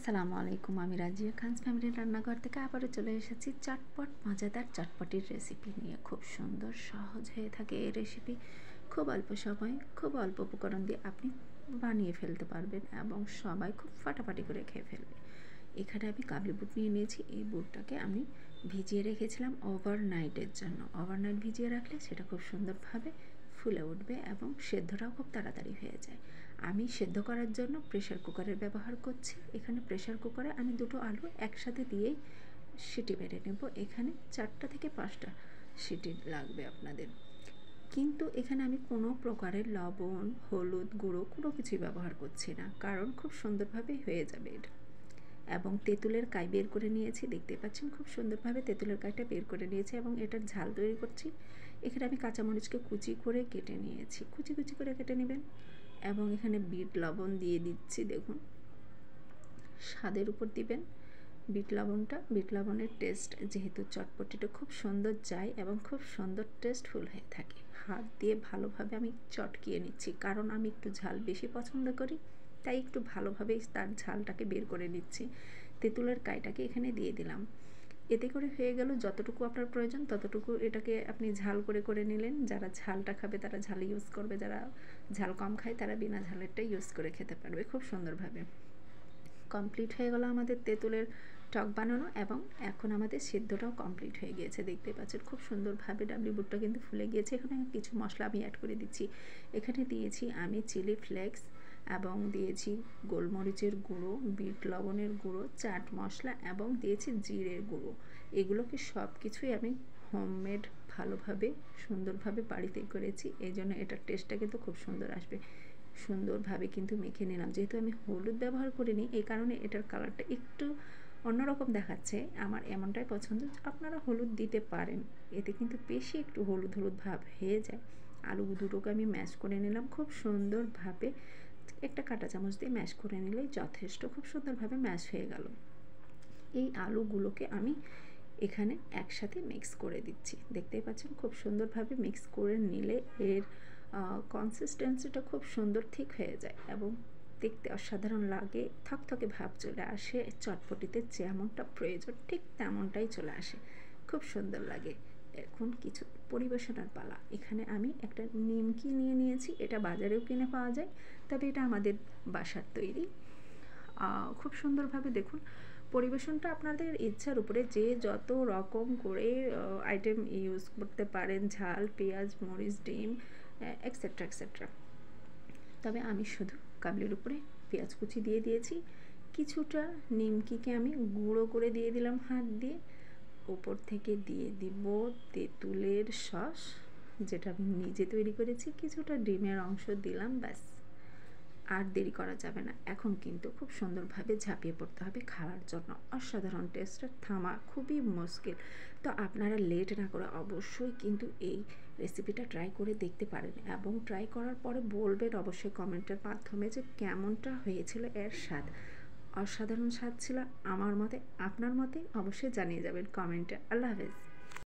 আসসালামু আলাইকুম। আমি রাজিয়া খানস ফ্যামিলির রান্নাঘর থেকে আবারও চলে এসেছি চটপট মজাদার চটপটির রেসিপি নিয়ে। খুব সুন্দর সহজ হয়ে থাকে এই রেসিপি। খুব অল্প সময়ে খুব অল্প উপকরণ দিয়ে আপনি বানিয়ে ফেলতে পারবেন এবং সবাই খুব ফাটাফাটি করে খেয়ে ফেলবে। এখানে আমি কাবলি বুট নিয়ে নিয়েছি। এই বুটটাকে আমি ভিজিয়ে রেখেছিলাম ওভারনাইটের জন্য। ওভারনাইট ভিজিয়ে রাখলে সেটা খুব সুন্দরভাবে ফুলে উঠবে এবং সেদ্ধটাও খুব তাড়াতাড়ি হয়ে যায়। আমি সেদ্ধ করার জন্য প্রেশার কুকারের ব্যবহার করছি। এখানে প্রেশার কুকারে আমি দুটো আলু একসাথে দিয়েই সিটি মেরে নেব। এখানে 4টা থেকে 5টা সিটি লাগবে আপনাদের। কিন্তু এখানে আমি কোনো প্রকারের লবণ, হলুদ গুঁড়ো কোনো কিছুই ব্যবহার করছি না, কারণ খুব সুন্দরভাবেই হয়ে যাবে এটা। এবং তেঁতুলের কাই বের করে নিয়েছি, দেখতে পাচ্ছেন খুব সুন্দরভাবে তেঁতুলের কাইটা বের করে নিয়েছি এবং এটার ঝাল তৈরি করছি। এখানে আমি কাঁচামরিচকে কুচি করে কেটে নিয়েছি, কুচি কুচি করে কেটে নেবেন। এবং এখানে বিট লবণ দিয়ে দিচ্ছি, দেখুন স্বাদের উপর দিবেন বিট লবণটা। বিট লবণের টেস্ট যেহেতু চটপটিটা খুব সুন্দর যায় এবং খুব সুন্দর টেস্টফুল হয়ে থাকে। হাত দিয়ে ভালোভাবে আমি চটকিয়ে নিচ্ছি, কারণ আমি একটু ঝাল বেশি পছন্দ করি, তাই একটু ভালোভাবে তার ঝালটাকে বের করে নিচ্ছি। তেঁতুলের কাইটাকে এখানে দিয়ে দিলাম। এতে করে হয়ে গেল যতটুকু আপনার প্রয়োজন ততটুকু এটাকে আপনি ঝাল করে করে নিলেন। যারা ঝালটা খাবে তারা ঝাল ইউজ করবে, যারা ঝাল কম খায় তারা বিনা ঝালেরটা ইউজ করে খেতে পারবে খুব সুন্দরভাবে। কমপ্লিট হয়ে গেল আমাদের তেঁতুলের টক বানানো এবং এখন আমাদের সিদ্ধটাও কমপ্লিট হয়ে গিয়েছে। দেখতে পাচ্ছেন খুব সুন্দরভাবে ডাবলি বুটটা কিন্তু ফুলে গিয়েছে। এখানে কিছু মশলা আমি অ্যাড করে দিচ্ছি। এখানে দিয়েছি আমি চিলি ফ্লেক্স এবং দিয়েছি গোলমরিচের গুঁড়ো, বিট লবণের গুঁড়ো, চাট মশলা এবং দিয়েছি জিরের গুঁড়ো। এগুলোকে সব কিছুই আমি হোমমেড ভালোভাবে সুন্দরভাবে বাড়িতে করেছি, এই জন্য এটার টেস্টটা কিন্তু খুব সুন্দর আসবে। সুন্দরভাবে কিন্তু মেখে নিলাম। যেহেতু আমি হলুদ ব্যবহার করিনি, এই কারণে এটার কালারটা একটু অন্যরকম দেখাচ্ছে। আমার এমনটাই পছন্দ, আপনারা হলুদ দিতে পারেন, এতে কিন্তু বেশি একটু হলুদ হলুদ ভাব হয়ে যায়। আলু দুটোকে আমি ম্যাশ করে নিলাম খুব সুন্দরভাবে। একটা কাঁটা চামচ দিয়ে ম্যাশ করে নিলেই যথেষ্ট, খুব সুন্দরভাবে ম্যাশ হয়ে গেল। এই আলুগুলোকে আমি এখানে একসাথে মিক্স করে দিচ্ছি। দেখতেই পাচ্ছেন খুব সুন্দরভাবে মিক্স করে নিলে এর কনসিস্টেন্সিটা খুব সুন্দর ঠিক হয়ে যায় এবং দেখতে অসাধারণ লাগে। থকথকে ভাব চলে আসে, চটপটিতে যেমনটা প্রয়োজন ঠিক তেমনটাই চলে আসে, খুব সুন্দর লাগে। এখন কিছু পরিবেশনার পালা। এখানে আমি একটা নিমকি নিয়ে নিয়েছি, এটা বাজারেও কিনে পাওয়া যায়, তবে এটা আমাদের বাসার তৈরি। খুব সুন্দরভাবে দেখুন পরিবেশনটা আপনাদের ইচ্ছার উপরে, যে যত রকম করে আইটেম ইউজ করতে পারেন, ঝাল, পেঁয়াজ, মরিচ, ডিম এক্সেট্রা এক্সেট্রা। তবে আমি শুধু কাবলির উপরে পেঁয়াজ কুচি দিয়ে দিয়েছি। কিছুটা নিমকিকে আমি গুঁড়ো করে দিয়ে দিলাম হাত দিয়ে। ওপর থেকে দিয়ে দিব তেঁতুলের সস, যেটা আমি নিজে তৈরি করেছি। কিছুটা ডিমের অংশ দিলাম, ব্যাস। আর দেরি করা যাবে না, এখন কিন্তু খুব সুন্দরভাবে ঝাঁপিয়ে পড়তে হবে খাওয়ার জন্য। অসাধারণ টেস্টটা থামা খুবই মুশকিল। তো আপনারা লেট না করে অবশ্যই কিন্তু এই রেসিপিটা ট্রাই করে দেখতে পারেন এবং ট্রাই করার পরে বলবেন অবশ্যই কমেন্টের মাধ্যমে যে কেমনটা হয়েছিল এর স্বাদ। অসাধারণ স্বাদ ছিল আমার মতে, আপনার মতে অবশ্যই জানিয়ে যাবেন কমেন্টে। আল্লাহ হাফেজ।